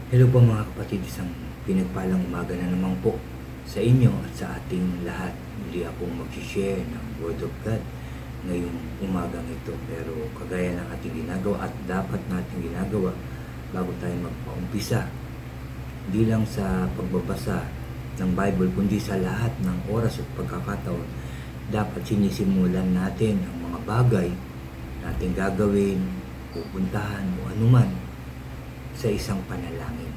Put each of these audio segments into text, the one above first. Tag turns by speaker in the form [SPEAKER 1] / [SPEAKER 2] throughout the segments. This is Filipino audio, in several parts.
[SPEAKER 1] Hello po mga kapatid, isang pinagpalang umaga na naman po sa inyo at sa ating lahat. Muli akong mag-share ng Word of God ngayong umagang ito. Pero kagaya ng ating ginagawa at dapat nating ginagawa bago tayo magpaumpisa, hindi lang sa pagbabasa ng Bible kundi sa lahat ng oras at pagkakataon, dapat sinisimulan natin ang mga bagay natin gagawin, pupuntahan o anuman sa isang panalangin.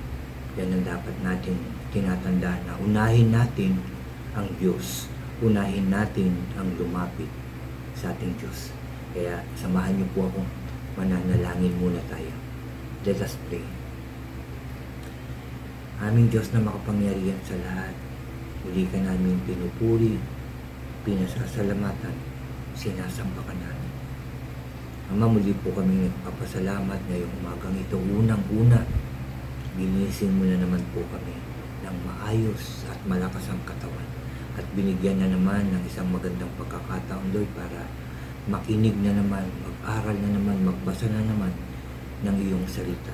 [SPEAKER 1] Yan ang dapat natin tinatandaan, na unahin natin ang Diyos. Unahin natin ang lumapit sa ating Diyos. Kaya samahan niyo po ako, mananalangin muna tayo. Let us pray. Aming Diyos na makapangyarihan sa lahat, muli ka namin pinupuri, pinasasalamatan, sinasamba ka namin. Ama, muli po kami nagpapasalamat ngayong umagang ito. Unang-una, ginising mo na naman po kami ng maayos at malakas ang katawan. At binigyan na naman ng isang magandang pagkakataon, Lord, para makinig na naman, mag-aral na naman, magbasa na naman ng iyong salita.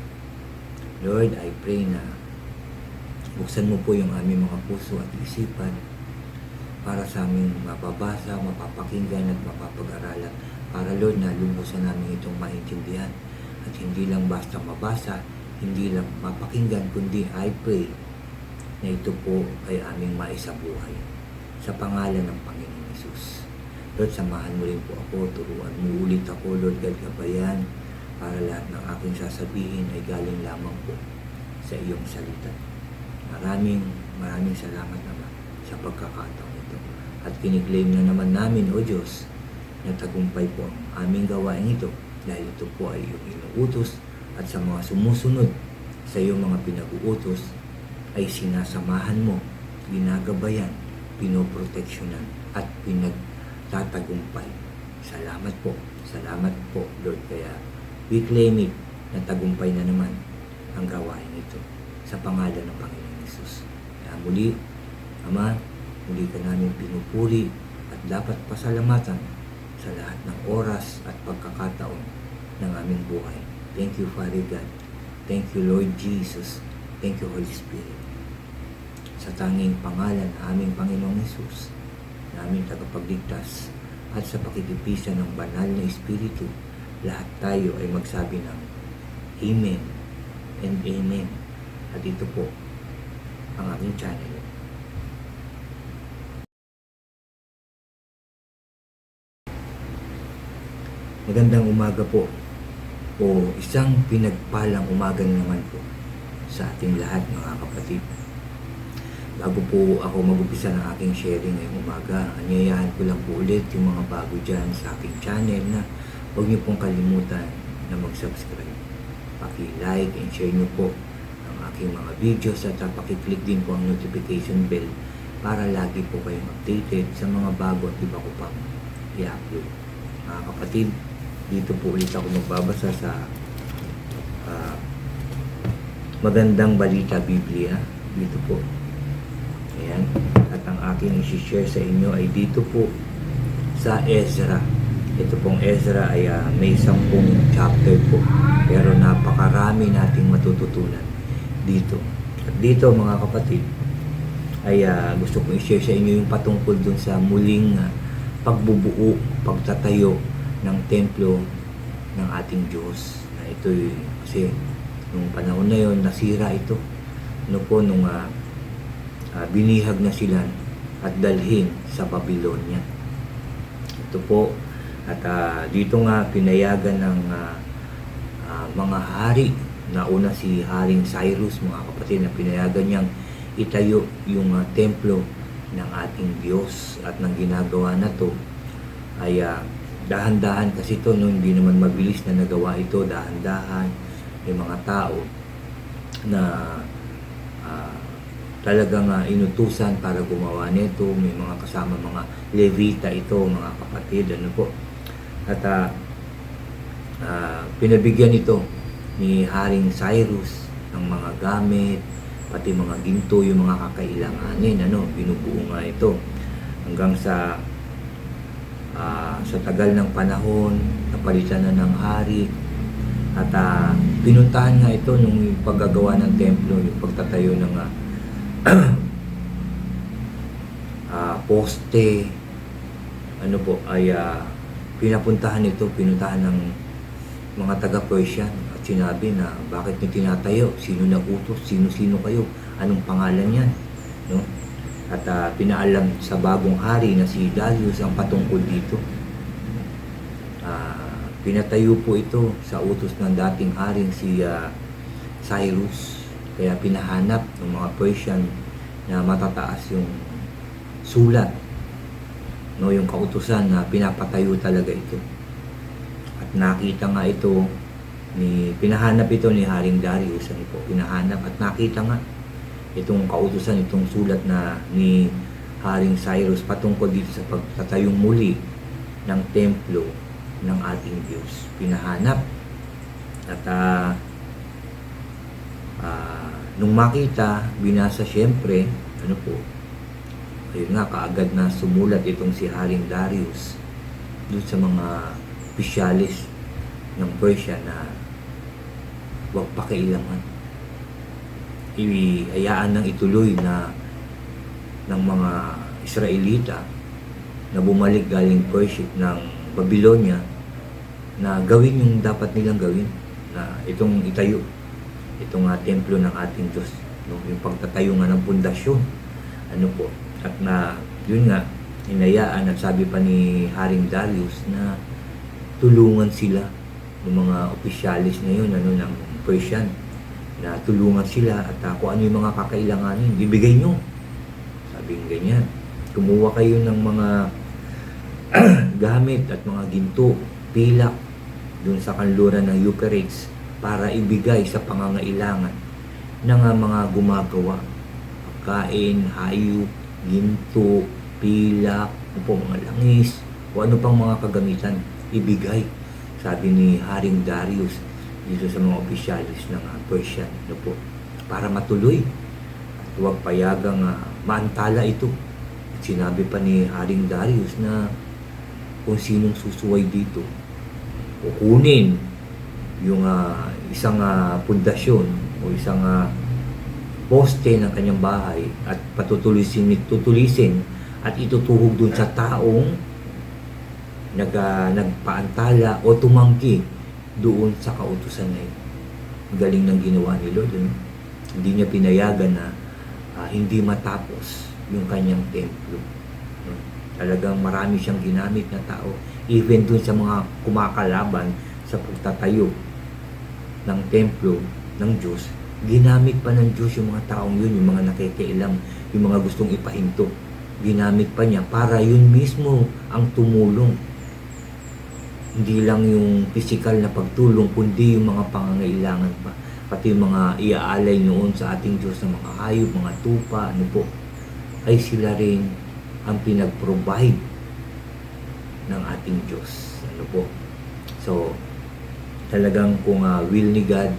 [SPEAKER 1] Lord, I pray na buksan mo po yung aming mga puso at isipan para sa aming mapabasa, mapapakinggan at mapapag-aralan. Para Lord, na lumusan namin itong maintindihan at hindi lang basta mabasa, hindi lang mapakinggan, kundi I pray na ito po ay aming maisabuhay sa pangalan ng Panginoon Hesus. Lord, samahan mo rin po ako, turuan mo ulit ako, Lord God, gabayan para lahat ng aking sasabihin ay galing lamang po sa iyong salita. Maraming salamat naman sa pagkakataon ito. At kiniklaim na naman namin, O Diyos, na tagumpay po ang aming gawain ito dahil ito po ay iyong inuutos at sa mga sumusunod sa iyong mga pinag-uutos ay sinasamahan mo, ginagabayan, pinoproteksyonan at pinagtatagumpay. Salamat po Lord, kaya we claim it na tagumpay na naman ang gawain ito sa pangalan ng Panginoon Hesus. Kaya muli, Ama, muli ka namin pinupuri at dapat pasalamatan sa lahat ng oras at pagkakataon ng aming buhay. Thank you, Father God. Thank you, Lord Jesus. Thank you, Holy Spirit. Sa tanging pangalan aming Panginoong Hesus, na aming tagapagligtas, at sa pakikipisan ng banal na Espiritu, lahat tayo ay magsabi ng Amen and Amen. At ito po ang aming channel. Magandang umaga po o isang pinagpalang umaga na naman po sa ating lahat, mga kapatid. Bago po ako mag-upisa ng aking sharing ngayong umaga, anyayahan ko lang po ulit yung mga bago dyan sa aking channel na huwag niyo pong kalimutan na mag-subscribe. Paki-like and share niyo po ang aking mga videos at paki-click din po ang notification bell para lagi po kayong updated sa mga bago at iba ko pang i-upload. Mga kapatid, dito po ulit ako magbabasa sa Magandang Balita Biblia. Dito po. Ayan. At ang aking isi-share sa inyo ay dito po sa Ezra. Ito pong Ezra ay may 10 chapter po. Pero napakarami nating matututunan dito. At dito, mga kapatid, ay gusto kong i-share sa inyo yung patungkol dun sa muling pagbubuo, pagtatayo ng templo ng ating Diyos. Na ito'y kasi nung panahon na yon nasira ito. Ano po nung binihag na sila at dalhin sa Babylonia. Ito po at dito nga pinayagan ng mga hari, na una si Haring Cyrus, mga kapatid, na pinayagan niyang itayo yung templo ng ating Diyos. At nang ginagawa na to ay dahan-dahan kasi ito, no, hindi naman mabilis na nagawa ito, dahan-dahan. May mga tao na talagang inutusan para gumawa nito. May mga kasama mga Levita ito, mga kapatid, ano po. At pinabigyan ito ni Haring Cyrus ng mga gamit, pati mga ginto, yung mga kakailanganin, binubuo nga ito hanggang sa tagal ng panahon, napalitan na ng hari At pinuntahan nga ito nung paggagawa ng templo, yung pagtatayo ng poste, ano po, ay pinuntahan ng mga taga-Persian at sinabi na bakit niyo tinatayo, sino nagutos, sino-sino kayo, anong pangalan yan, no? At pinaalam sa bagong hari na si Darius ang patungkol dito. Pinatayo po ito sa utos ng dating haring si Cyrus. Kaya pinahanap ng mga Persian na matataas yung sulat, no, yung kautusan na pinapatayo talaga ito. At nakita nga ito pinahanap ito ni Haring Darius, ano po, pinahanap at nakita nga itong kautusan, itong sulat na ni Haring Cyrus patungkol dito sa pagtatayong muli ng templo ng ating Diyos. Pinahanap at nung makita, binasa siyempre, ano po, ayun nga, kaagad na sumulat itong si Haring Darius doon sa mga opisyalis ng Persia na huwag pakailangan. Hayaan nang ituloy ng mga Israelita na bumalik galing Persia ng Babylonia na gawin yung dapat nilang gawin, na itong itayo itong templo ng ating Diyos, no? Yung pagtatayo nga ng pundasyon, ano po, at na yun nga hinayaan at sabi pa ni Haring Darius na tulungan sila ng mga opisyalis na yun, ano, ng Persian, na tulungan sila at kung ano yung mga kakailanganin, ibigay nyo. Sabi ng ganyan, kumuha kayo ng mga gamit at mga ginto, pilak dun sa kanluran ng Euphrates para ibigay sa pangangailangan ng mga gumagawa, pagkain, hayop, ginto, pilak, ano po, mga langis, o ano pang mga kagamitan, ibigay, sabi ni Haring Darius dito sa mga opisyalis ng Persian, ano po, para matuloy at huwag payagang maantala ito. At sinabi pa ni Haring Darius na kung sinong susuway dito, kukunin yung isang pundasyon o isang poste ng kanyang bahay at tutulisin at itutuhog dun sa taong nagpaantala o tumangki doon sa kautusan na ito. Galing ng ginawa ni Lord. Hindi niya pinayagan na hindi matapos yung kanyang templo. Talagang marami siyang ginamit na tao, even dun sa mga kumakalaban sa pagtatayo ng templo ng Diyos. Ginamit pa ng Diyos yung mga taong yun, yung mga nakikialam, yung mga gustong ipahinto. Ginamit pa niya para yun mismo ang tumulong. Hindi lang yung physical na pagtulong, kundi yung mga pangangailangan pa. Pati yung mga iaalay noon sa ating Diyos na mga hayop, mga tupa, ano po, ay sila rin ang pinag-provide ng ating Diyos. Ano po? So, talagang kung will ni God,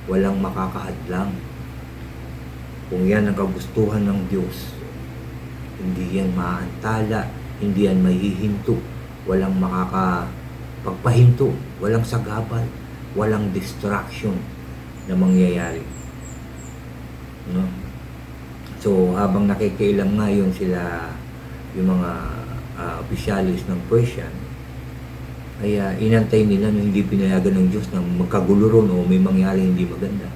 [SPEAKER 1] walang makakahadlang. Kung yan ang kagustuhan ng Diyos, hindi yan maantala, hindi yan mahihinto, walang makakapagpahinto, walang sagabal, walang distraction na mangyayari. No? So, habang nakikialam ngayon sila, yung mga opisyalis ng Persian, kaya inantay nila na hindi pinayagan ng Diyos na magkagulo ron o may mangyari hindi maganda.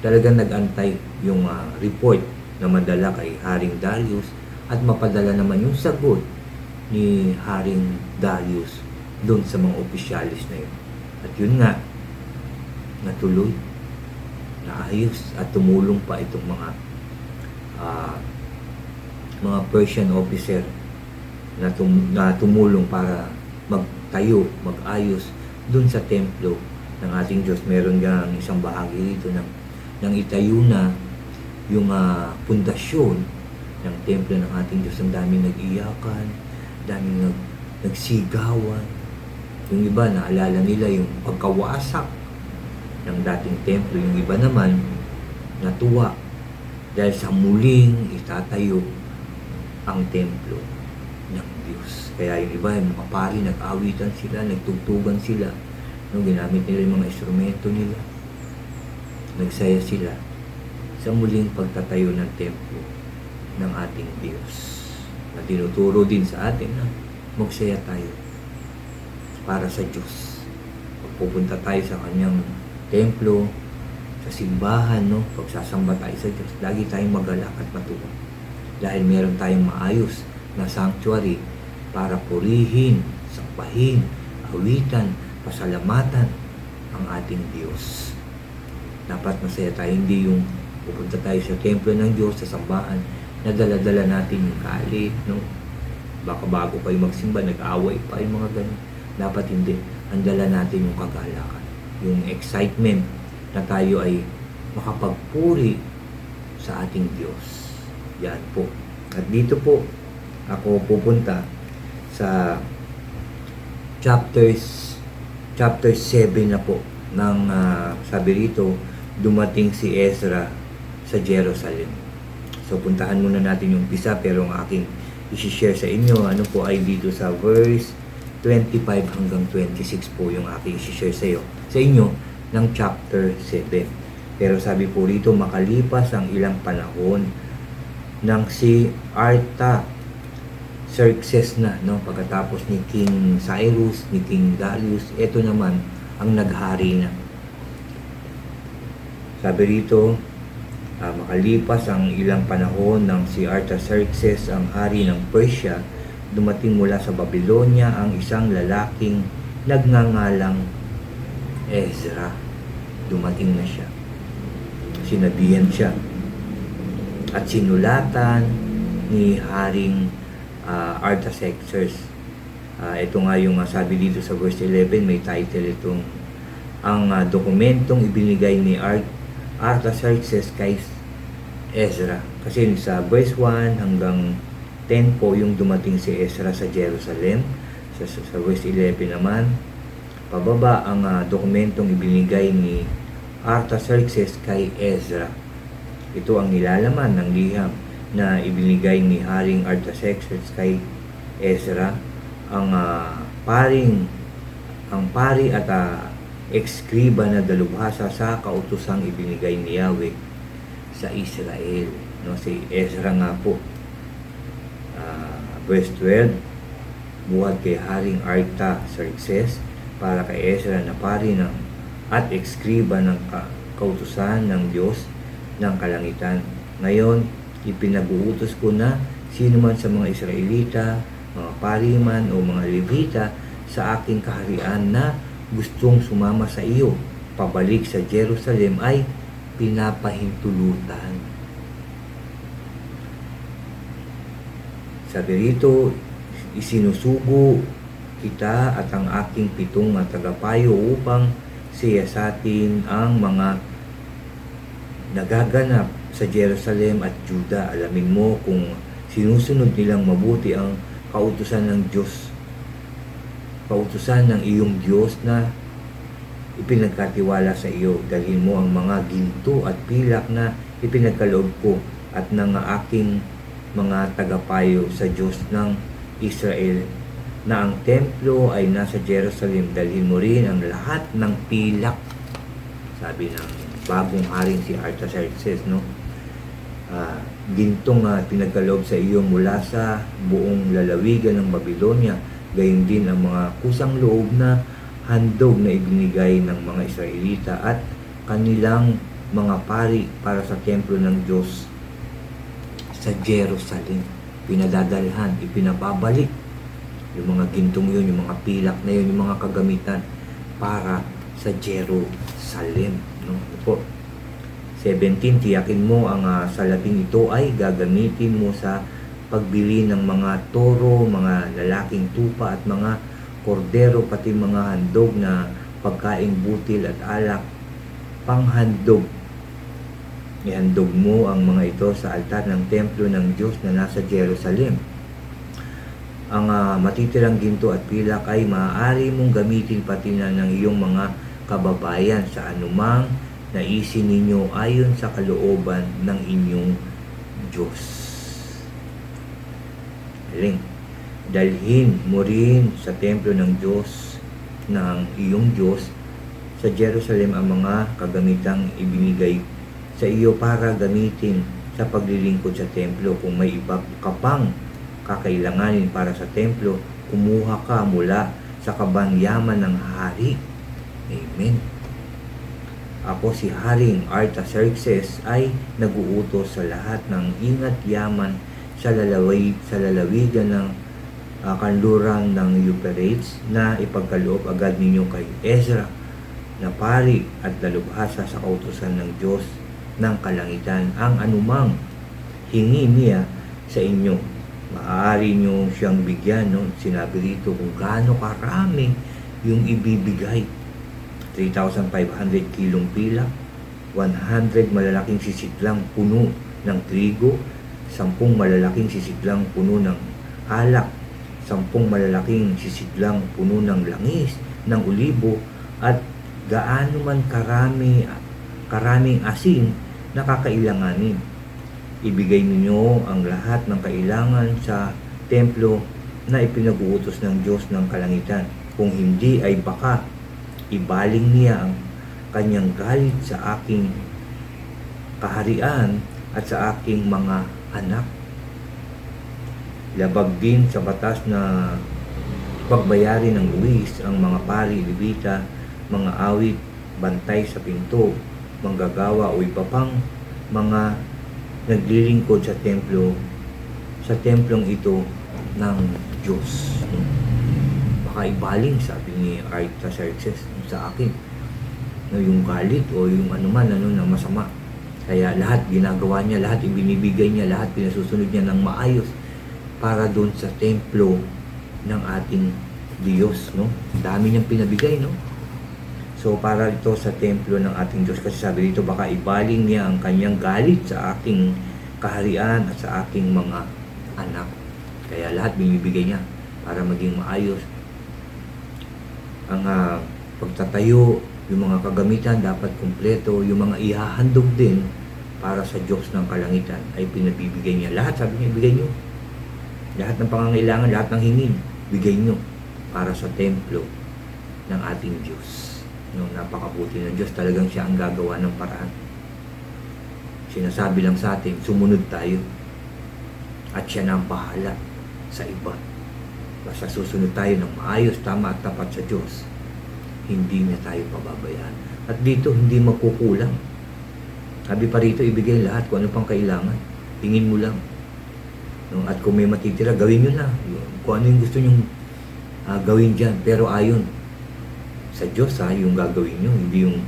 [SPEAKER 1] Talagang nag-antay yung report na madala kay Haring Darius at mapadala naman yung sagot ni Haring Darius doon sa mga opisyalis na yun. At yun nga, natuloy, naayos at tumulong pa itong mga Persian officer na tumulong para magtayo, mag-ayos dun sa templo ng ating Diyos. Meron gang isang bahagi dito ng itayo na yung pundasyon ng templo ng ating Diyos. Ang daming nag-iyakan, daming nagsigawan. Yung iba, naalala nila yung pagkawasak ng dating templo. Yung iba naman, natuwa dahil sa muling itatayo ang templo ng Diyos. Kaya yung iba, yung mga pari, nag-awitan sila, nagtugtugan sila No, ginamit nila yung mga instrumento nila. Nagsaya sila sa muling pagtatayo ng templo ng ating Diyos. Na dinuturo din sa atin na magsaya tayo para sa Diyos. Pag pupunta tayo sa kanyang templo, sa simbahan, no, pagsasamba tayo sa Diyos, lagi tayong magalak at matuwa. Dahil meron tayong maayos na sanctuary para purihin, sampahin, awitan, pasalamatan ang ating Diyos. Dapat masaya tayo, hindi yung pupunta tayo sa templo ng Diyos, sa sambahan, na dala-dala natin yung galit, no? Baka bago kayo magsimba, nag-away pa yung mga ganun. Dapat hindi. Ang dala natin yung kagalakan, yung excitement na tayo ay makapagpuri sa ating Diyos. Yan po. At dito po, ako pupunta sa chapter 7 na po ng sabi rito, dumating si Ezra sa Jerusalem. So puntahan muna natin yung umpisa, pero ang aking i-share sa inyo po ay dito sa verse 25 hanggang 26 po yung aking i-share sa inyo ng chapter 7. Pero sabi po rito, makalipas ang ilang panahon nang si Artaxerxes na, no, pagkatapos ni King Cyrus, ni King Darius, ito naman ang naghari na. Sabi rito, makalipas ang ilang panahon ng si Artaxerxes ang hari ng Persia, dumating mula sa Babylonia ang isang lalaking nagngangalang Ezra. Dumating na siya. Sinabihan siya at sinulatan ni Haring Artaxerxes. Ito nga yung sabi dito sa verse 11, may title itong ang dokumentong ibinigay ni Artaxerxes kay Ezra. Kasi sa verse 1 hanggang 10 po yung dumating si Ezra sa Jerusalem. Sa verse 11 naman, pababa ang dokumentong ibinigay ni Artaxerxes kay Ezra. Ito ang nilalaman ng liham na ibinigay ni Haring Artaxerxes kay Ezra. Ang pari at ekskriba na dalubhasa sa kautusang ibinigay ni Yahweh sa Israel. No, si Ezra nga po. Verse 12, buhat kay Haring Artaxerxes para kay Ezra na pari ng at ekskriba ng kautusan ng Diyos ng kalangitan. Ngayon, ipinag-uutos ko na sino man sa mga Israelita, mga pari man o mga Levita sa aking kaharian na gustong sumama sa iyo pabalik sa Jerusalem ay pinapahintulutan. Sabi rito, isinusugo kita at ang aking 7 tagapayo upang siyasatin ang mga nagaganap sa Jerusalem at Juda. Alamin mo kung sinusunod nilang mabuti ang kautusan ng Diyos, kautusan ng iyong Diyos na ipinagkatiwala sa iyo. Dalhin mo ang mga ginto at pilak na ipinagkaloob ko at ng aking mga tagapayo sa Diyos ng Israel na ang templo ay nasa Jerusalem. Dalhin mo rin ang lahat ng pilak, sabi ng bagong haring si Artaxerxes, no? Gintong pinagkaloob sa iyo mula sa buong lalawigan ng Babylonia, gayon din ang mga kusang loob na handog na ibinigay ng mga Israelita at kanilang mga pari para sa templo ng Diyos sa Jerusalem. Pinadadalhan, ipinababalik yung mga gintong yun, yung mga pilak na yun, yung mga kagamitan para sa Jerusalem, no? Po 17, tiyakin mo ang salaping ito ay gagamitin mo sa pagbili ng mga toro, mga lalaking tupa at mga kordero, pati mga handog na pagkaing butil at alak, panghandog. Ihandog mo ang mga ito sa altar ng templo ng Diyos na nasa Jerusalem. Ang matitirang ginto at pilak ay maaari mong gamitin pati na ng iyong mga kababayan sa anumang naisin ninyo ayon sa kalooban ng inyong Diyos. Aling, dalhin mo rin sa templo ng Diyos ng iyong Diyos sa Jerusalem ang mga kagamitang ibinigay sa iyo para gamitin sa paglilingkod sa templo. Kung may iba ka pang kakailanganin para sa templo, kumuha ka mula sa kabangyaman ng hari. Amen. Ako si Haring Artaxerxes ay naguutos sa lahat ng ingat yaman sa lalawigan ng kanluran ng Euphrates na ipagkaloob agad ninyo kay Ezra na pari at dalubhasa sa kautusan ng Diyos ng kalangitan ang anumang hingi niya sa inyo. Maaari nyo siyang bigyan, no? Sinabi rito kung gaano karami yung ibibigay. 3,500 kilong pilak, 100 malalaking sisidlang puno ng trigo, 10 malalaking sisidlang puno ng alak, 10 malalaking sisidlang puno ng langis, ng olibo, at gaano man karaming asin na kakailanganin. Ibigay ninyo ang lahat ng kailangan sa templo na ipinag-uutos ng Diyos ng kalangitan. Kung hindi ay baka ibaling niya ang kanyang galit sa aking kaharian at sa aking mga anak. Labag din sa batas na pagbayari ng buwis ang mga pari, libita, mga awit, bantay sa pinto, manggagawa o iba pang mga naglilingkod sa templong ito ng Diyos. Baka ibaling, sabi ni Artaxerxes sa akin, no, yung galit o yung anuman na masama. Kaya lahat ginagawa niya, lahat ibinibigay niya, lahat pinasusunod niya ng maayos para doon sa templo ng ating Diyos, no? Dami niyang pinabigay, no? So para ito sa templo ng ating Diyos, kasi sabi dito baka ibaling niya ang kanyang galit sa aking kaharian at sa aking mga anak. Kaya lahat binibigay niya para maging maayos. Ang pagtatayo, yung mga kagamitan dapat kumpleto, yung mga ihahandog din para sa Diyos ng kalangitan ay pinabibigay niya. Lahat, sabi niya, bigay niyo. Lahat ng pangangailangan, lahat ng hingin, bigay niyo para sa templo ng ating Diyos. No, napakabuti ng Diyos, talagang siya ang gagawa ng paraan. Sinasabi lang sa atin, sumunod tayo at siya na ang bahala sa iba. Basta susunod tayo ng maayos, tama at tapat sa Diyos, hindi niya tayo pababayaan. At dito, hindi magkukulang. Sabi pa rito, ibigay lahat kung ano pang kailangan. Tingin mo lang. No? At kung may matitira, gawin nyo na. Kung ano yung gusto nyong gawin dyan. Pero ayon sa Diyos, yung gagawin nyo. Hindi yung,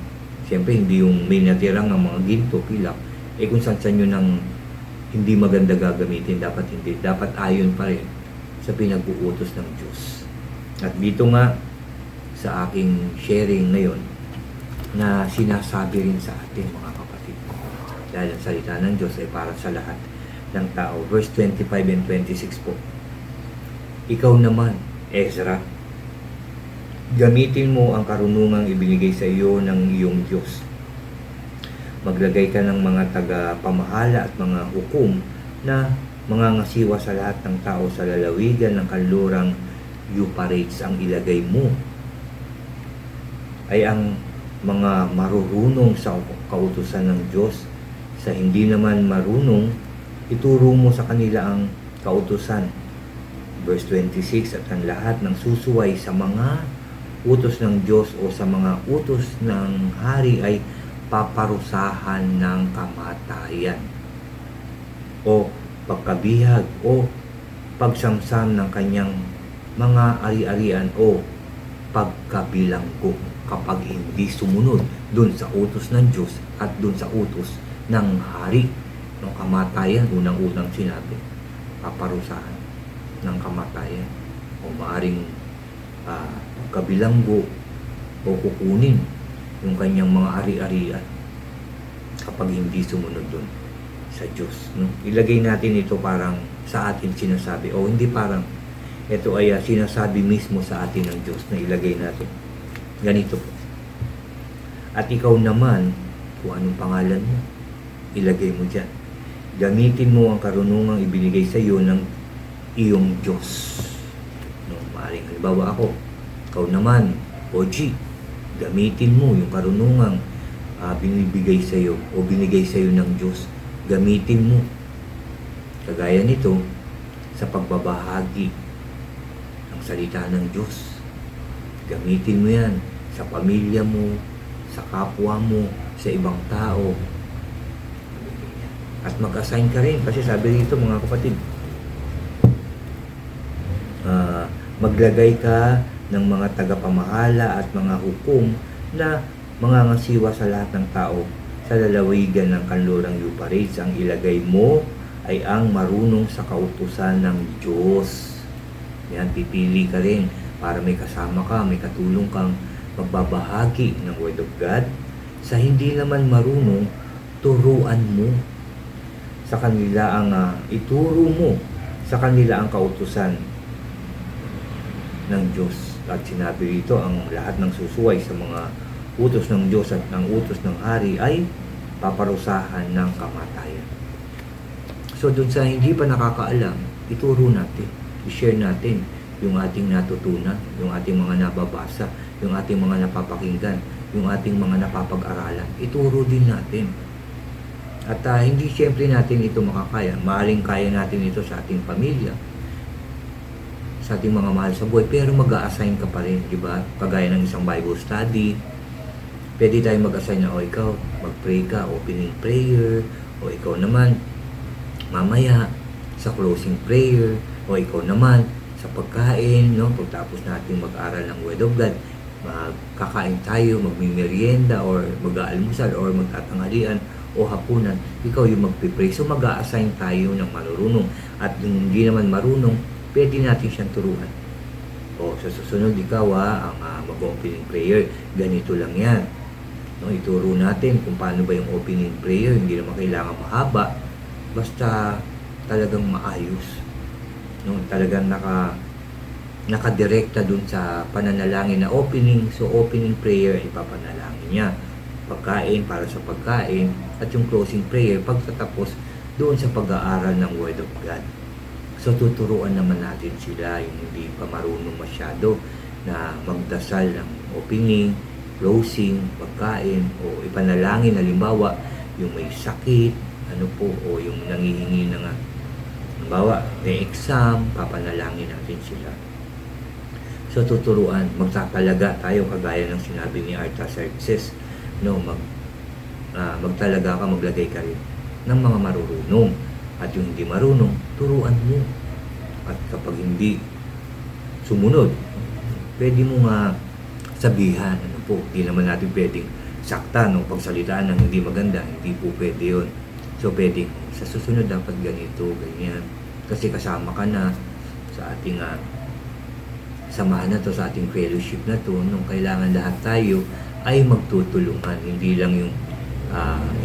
[SPEAKER 1] siyempre, hindi yung may natirang ng mga ginto, pilak. Kung saan nyo nang hindi maganda gagamitin, dapat hindi. Dapat ayon pa rin sa pinag-uutos ng Diyos. At dito nga, sa aking sharing ngayon, na sinasabi rin sa atin mga kapatid. Dahil ang salita ng Diyos ay para sa lahat ng tao. Verse 25 and 26 po. Ikaw naman, Ezra, gamitin mo ang karunungang ibinigay sa iyo ng iyong Diyos. Maglagay ka ng mga taga-pamahala at mga hukom na mga ngasiwa sa lahat ng tao sa lalawigan ng kanlurang Euphrates. Ang ilagay mo ay ang mga marurunong sa kautusan ng Diyos. Sa hindi naman marunong, ituro mo sa kanila ang kautusan. Verse 26, at ang lahat ng susuway sa mga utos ng Diyos o sa mga utos ng hari ay paparusahan ng kamatayan o pagkabihag o pagsamsam ng kanyang mga ari-arian o pagkabilanggo kapag hindi sumunod dun sa utos ng Diyos at dun sa utos ng hari. No, kamatayan, unang-unang sinabi, paparusahan ng kamatayan o maaring kabilanggo o kukunin yung kanyang mga ari-arian kapag hindi sumunod dun sa Diyos. No? Ilagay natin ito parang sa atin sinasabi o hindi parang ito ay sinasabi mismo sa atin ng Diyos na ilagay natin. Ganito po. At ikaw naman, kung anong pangalan mo, ilagay mo dyan. Gamitin mo ang karunungang ibinigay sa iyo ng iyong Diyos. No, maaaring halimbawa ako, ikaw naman, OG, Gamitin mo yung karunungang binibigay sa iyo o binigay sa iyo ng Diyos. Gamitin mo. Kagaya nito, sa pagbabahagi ng salita ng Diyos. Gamitin mo yan sa pamilya mo, sa kapwa mo, sa ibang tao. At mag-assign ka rin kasi sabi dito mga kapatid, maglagay ka ng mga tagapamahala at mga hukom na mangangasiwa sa lahat ng tao sa lalawigan ng kanlurang Euphrates. Ang ilagay mo ay ang marunong sa kautusan ng Diyos. Yan, pipili ka rin para may kasama ka, may katulong kang magbabahagi ng Word of God. Sa hindi naman marunong, turuan mo sa kanila ituro mo sa kanila ang kautusan ng Diyos. At sinabi rito, ang lahat ng susuway sa mga utos ng Diyos at ng utos ng hari ay paparusahan ng kamatayan. So dun sa hindi pa nakakaalam, ituro natin, i-share natin yung ating natutunan, yung ating mga nababasa, yung ating mga napapakinggan, yung ating mga napapag-aralan. Ituro din natin. At hindi siyempre natin ito makakaya. Maaring kaya natin ito sa ating pamilya, sa ating mga mahal sa buhay, pero mag-a-assign ka pa rin, di ba? Kagaya ng isang Bible study, pwede tayong mag-assign na, ikaw, mag-pray ka, opening prayer, o ikaw naman, mamaya, sa closing prayer, o ikaw naman, sa pagkain, no? Pagtapos natin mag-aral ng Word of God, magkakain tayo, magmimerienda, or mag-aalmusal, or magtatanghalian, o hapunan, ikaw yung magpipray. So mag-a-assign tayo ng marunong. At yung hindi naman marunong, pwede natin siyang turuan. O sa susunod, ikaw ang mag-opening prayer, ganito lang yan. No, ituro natin kung paano ba yung opening prayer. Hindi naman kailangan mahaba, basta talagang maayos. No, talagang nakadirekta dun sa pananalangin na opening. So opening prayer, ipapanalangin niya. Pagkain para sa pagkain, at yung closing prayer pagtatapos doon sa pag-aaral ng Word of God. So tuturuan naman natin sila yung hindi pa marunong masyado na magdasal ng opening, closing, pagkain, o ipanalangin. Halimbawa, yung may sakit, o yung nangihingi ng halimbawa, may exam, papanalangin natin sila. So tuturuan, magtatalaga tayo kagaya ng sinabi ni Artaxerxes, magtalaga ka, maglagay ka rin ng mga marurunong. At yung hindi marunong, turuan mo. At kapag hindi sumunod, pwede mo sabihan, hindi naman natin pwedeng sakta, pagsalitaan ng hindi maganda, hindi po pwede yun. So pwede, sa susunod dapat ganito, ganyan. Kasi kasama ka na sa ating samahan na to, sa ating fellowship na to, nung kailangan lahat tayo ay magtutulungan, hindi lang yung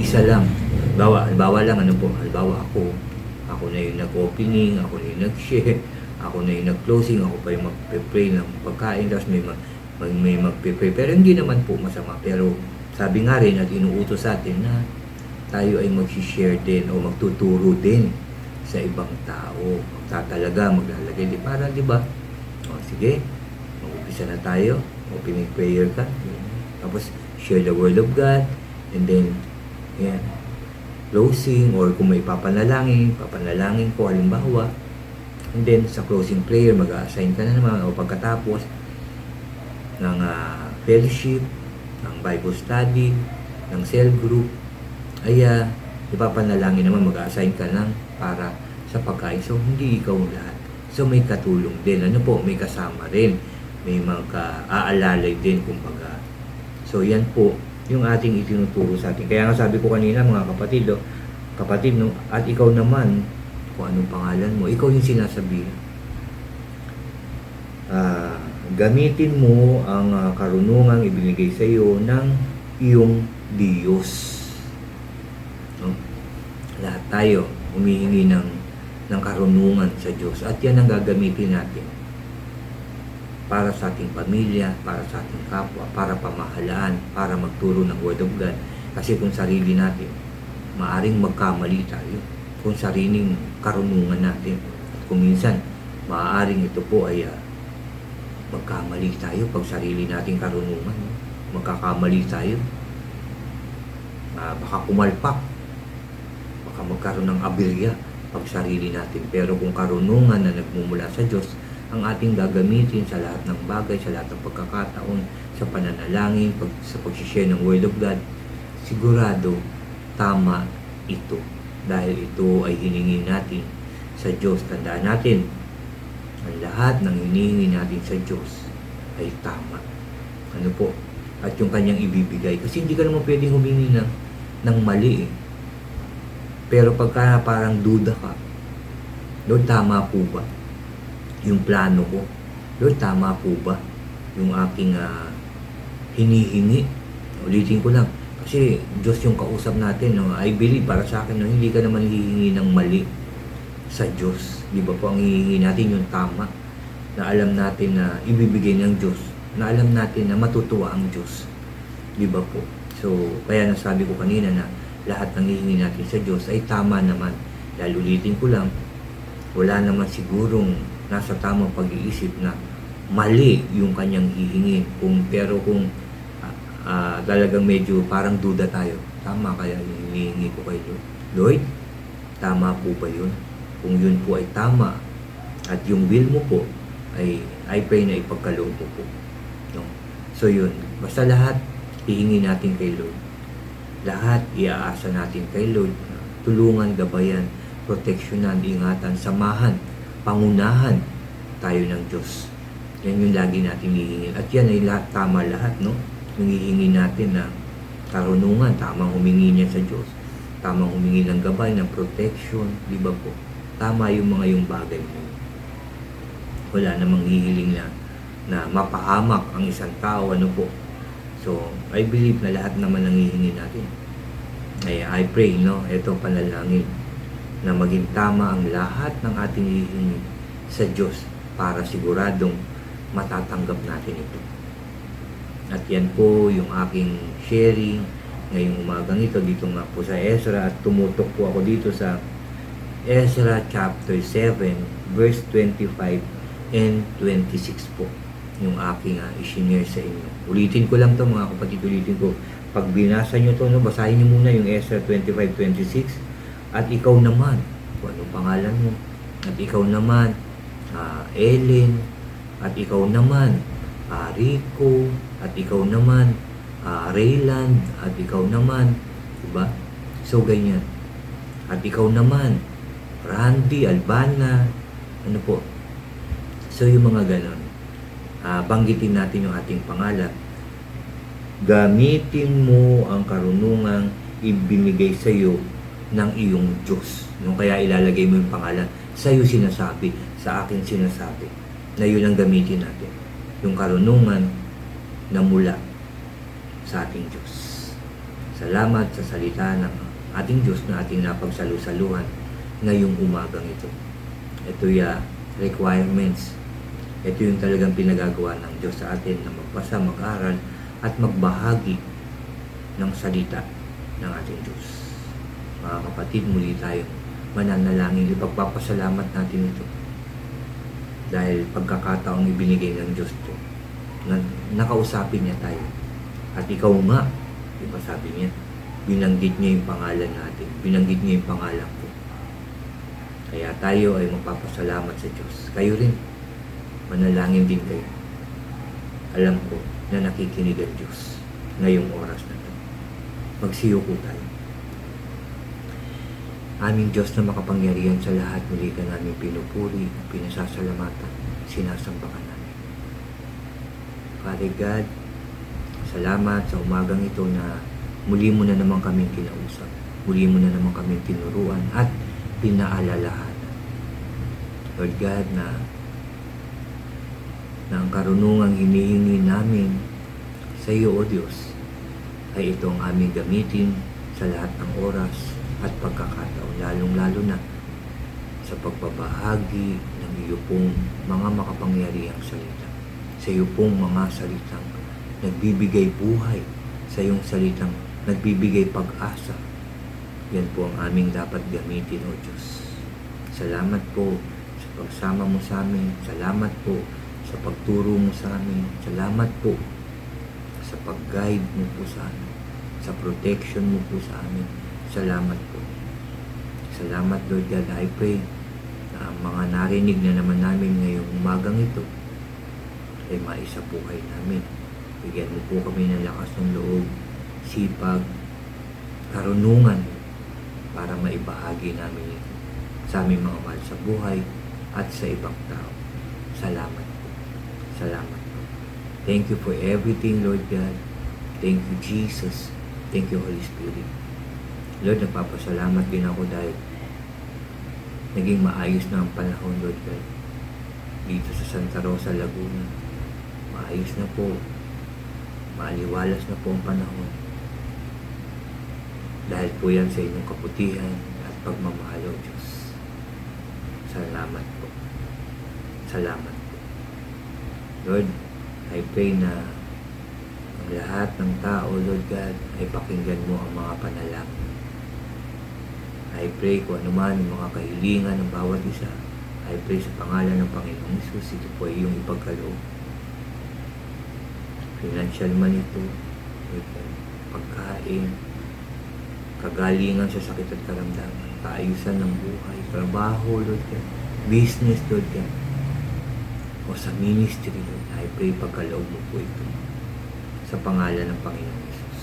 [SPEAKER 1] isa lang. Halimbawa lang, halimbawa ako na yung nag-opening, ako na yung nag-share, ako na yung nag-closing, ako pa yung mag-pray ng pagkain, tapos may mag-pray. Pero hindi naman po masama. Pero sabi nga rin at inuutos sa atin na tayo ay mag-share din o magtuturo din sa ibang tao. Magtatalaga, maglalagay din para, di ba? O sige, mag-umpisa na tayo. Opening prayer ka. Tapos share the Word of God. And then, closing, or kung may papanalangin ko halimbawa. And then sa closing prayer, mag-a-assign ka na naman, o pagkatapos ng fellowship, ng Bible study, ng cell group, ay ipapanalangin naman, mag-a-assign ka lang para sa pagkain. So hindi ikaw lahat. So may katulong din. May kasama rin. May mga aalalay din, kumbaga. So yan po yung ating itinuturo sa atin. Kaya nga sabi ko kanina, mga kapatid, at ikaw naman, kung anong pangalan mo, ikaw yung sinasabi. Gamitin mo ang karunungang ibinigay sa iyo ng iyong Diyos. Lahat tayo humihingi ng karunungan sa Diyos, at yan ang gagamitin natin para sa ating pamilya, para sa ating kapwa, para pamahalaan, para magturo ng Word of God. Kasi kung sarili natin, maaring magkamali tayo kung sariling karunungan natin. At kung minsan, maaaring ito po ay magkamali tayo pag sarili nating karunungan. magkakamali tayo. Baka pumalpak, baka magkaroon ng aberya pag sarili natin. Pero kung karunungan na nagmumula sa Diyos, ang ating gagamitin sa lahat ng bagay, sa lahat ng pagkakataon, sa pananalangin, sa pag-share ng Word of God, sigurado tama ito. Dahil ito ay hiningi natin sa Diyos. Tandaan natin, ang lahat ng hinihingi natin sa Diyos ay tama. Ano po? At yung kanyang ibibigay. Kasi hindi ka naman pwedeng humingi ng mali eh. Pero pagka parang duda ka, Lord, tama po ba yung plano ko? Lord, tama po ba yung aking hinihingi? Ulitin ko lang. Kasi Diyos yung kausap natin. No? I believe para sa akin, no, hindi ka naman hihingi ng mali sa Diyos. Di ba po ang hihingi natin yung tama? Na alam natin na ibibigay ng Diyos. Na alam natin na matutuwa ang Diyos. Di ba po? So, kaya nasabi ko kanina na lahat ng hihingi natin sa Diyos ay tama naman. Dahil ulitin ko lang, wala naman sigurong nasa tamang pag-iisip na mali yung kanyang hihingin. Pero kung talagang medyo parang duda tayo, tama kaya yung hinihingi ko kay Lord? Lord, tama po ba yun? Kung yun po ay tama at yung will mo po ay I pray na ipagkaloob mo po. No? So yun, basta lahat hihingi natin kay Lord. Lahat iaasa natin kay Lord. Tulungan, gabayan, proteksyonan, ingatan, samahan, pangunahan tayo ng Diyos. Yan yung lagi natin hihingin. At yan ay lahat, tama lahat, no? Yung hihingi natin na karunungan, tamang humingi niya sa Diyos. Tamang humingi ng gabay, ng protection, di ba po? Tama yung mga yung bagay mo. Wala namang hihiling na mapahamak ang isang tao, ano po. So, I believe na lahat naman ang hihingi natin. I pray, no? Ito panalangin na maging tama ang lahat ng ating hihingi sa Diyos para siguradong matatanggap natin ito. At yan po yung aking sharing ngayong umagang ito dito nga po sa Ezra, at tumutok po ako dito sa Ezra chapter 7 verse 25 and 26 po yung aking i-share sa inyo. Ulitin ko lang to mga kapatid, ulitin ko. Pag binasa nyo to, no, basahin nyo muna yung Ezra 25-26. At ikaw naman, kung anong pangalan mo, at ikaw naman, Ellen, at ikaw naman, Rico, at ikaw naman, Rayland, at ikaw naman, diba? So, ganyan. At ikaw naman, Randy, Albana, ano po. So, yung mga ganon. Banggitin natin yung ating pangalan. Gamitin mo ang karunungang ibinigay sa iyo ng iyong Diyos. No? Kaya ilalagay mo yung pangalan. Sa iyo sinasabi, sa akin sinasabi, na yun ang gamitin natin. Yung karunungan na mula sa ating Diyos. Salamat sa salita ng ating Diyos na ating napagsalusaluhan ngayong umagang ito. Ito yung requirements. Ito yung talagang pinagagawa ng Diyos sa atin na magbasa, mag-aral, at magbahagi ng salita ng ating Diyos. Mga kapatid, muli tayo mananalangin, ipagpapasalamat natin ito. Dahil pagkakataong ibinigay ng Diyos ito, na nakausapin niya tayo. At ikaw nga, diba sabi niya, binanggit niya yung pangalan natin, binanggit niya yung pangalan ko. Kaya tayo ay magpapasalamat sa Diyos. Kayo rin, manalangin din kayo. Alam ko na nakikinig ang Diyos ngayong oras na ito. Magsiyuko tayo. Aming Diyos na makapangyarihan sa lahat, muli ka namin pinupuri, pinasasalamatan, sinasamba ka namin. Father God, salamat sa umagang ito na muli mo na naman kaming kinausap. Muli mo na naman kaming tinuruan at pinaalalahanan. Lord God, na ang karunungang hinihingi namin sa iyo, O Diyos, ay ito ang aming gamitin sa lahat ng oras at pagkakataon, lalong-lalo na sa pagbabahagi ng iyo pong mga makapangyarihang salita. Sa iyo pong mga salitang nagbibigay buhay, sa iyong salitang nagbibigay pag-asa. Yan po ang aming dapat gamitin, O Diyos. Salamat po sa pagsama mo sa amin. Salamat po sa pagturo mo sa amin. Salamat po sa sa pag-guide mo po sa amin, sa protection mo po sa amin. Salamat po. Salamat, Lord God. I pray na ang mga narinig na naman namin ngayong umagang ito ay maisabuhay namin. Bigyan mo po kami ng lakas ng loob, sipag, karunungan para maibahagi namin ito sa aming mga mahal sa buhay at sa ibang tao. Salamat po. Salamat po. Thank you for everything, Lord God. Thank you, Jesus. Thank you, Holy Spirit. Lord, nagpapasalamat din ako dahil naging maayos na ang panahon, Lord God. Dito sa Santa Rosa, Laguna. Maayos na po. Maaliwalas na po ang panahon. Dahil po yan sa inyong kaputihan at pagmamahal, O Diyos. Salamat po. Salamat po. Lord, I pray na ang lahat ng tao, Lord God, ay pakinggan mo ang mga panalangin. I pray kung ano man yung mga kahilingan ng bawat isa. I pray sa pangalan ng Panginoong Hesus, ito po ay iyong ipagkaloob. Financial man ito, pagkain, kagalingan sa sakit at karamdaman, kaayusan ng buhay, trabaho, Lord God, business, Lord God, o sa ministry, Lord. I pray pagkaloob mo po ito sa pangalan ng Panginoong Hesus.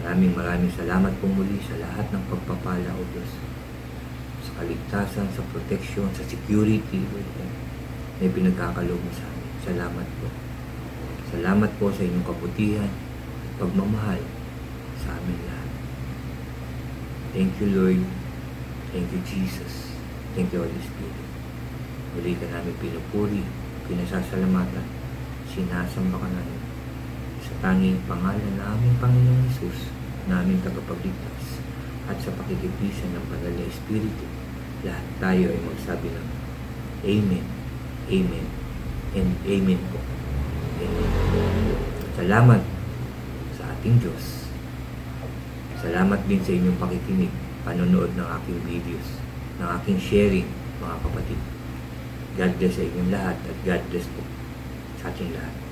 [SPEAKER 1] Maraming salamat po muli sa lahat ng pagpapala, O Diyos, sa kaligtasan, sa protection, sa security, Lord God, na pinagkakaloob mo sa amin. Salamat po. Salamat po sa inyong kabutihan, pagmamahal sa amin lahat. Thank you, Lord. Thank you, Jesus. Thank you, Holy Spirit. Muli ka namin pinupuri, pinasasalamatan, sinasamba ka namin sa tanging pangalan na aming Panginoong Hesus, na aming tagapagligtas, at sa pakikipisan ng Banal na Espiritu, lahat tayo ay magsabi ng Amen, Amen, and Amen po. Amen. Salamat sa ating Diyos. Salamat din sa inyong pakikinig, panonood ng aking videos, ng aking sharing, mga kapatid. God bless sa inyong lahat at God bless po sa ating lahat.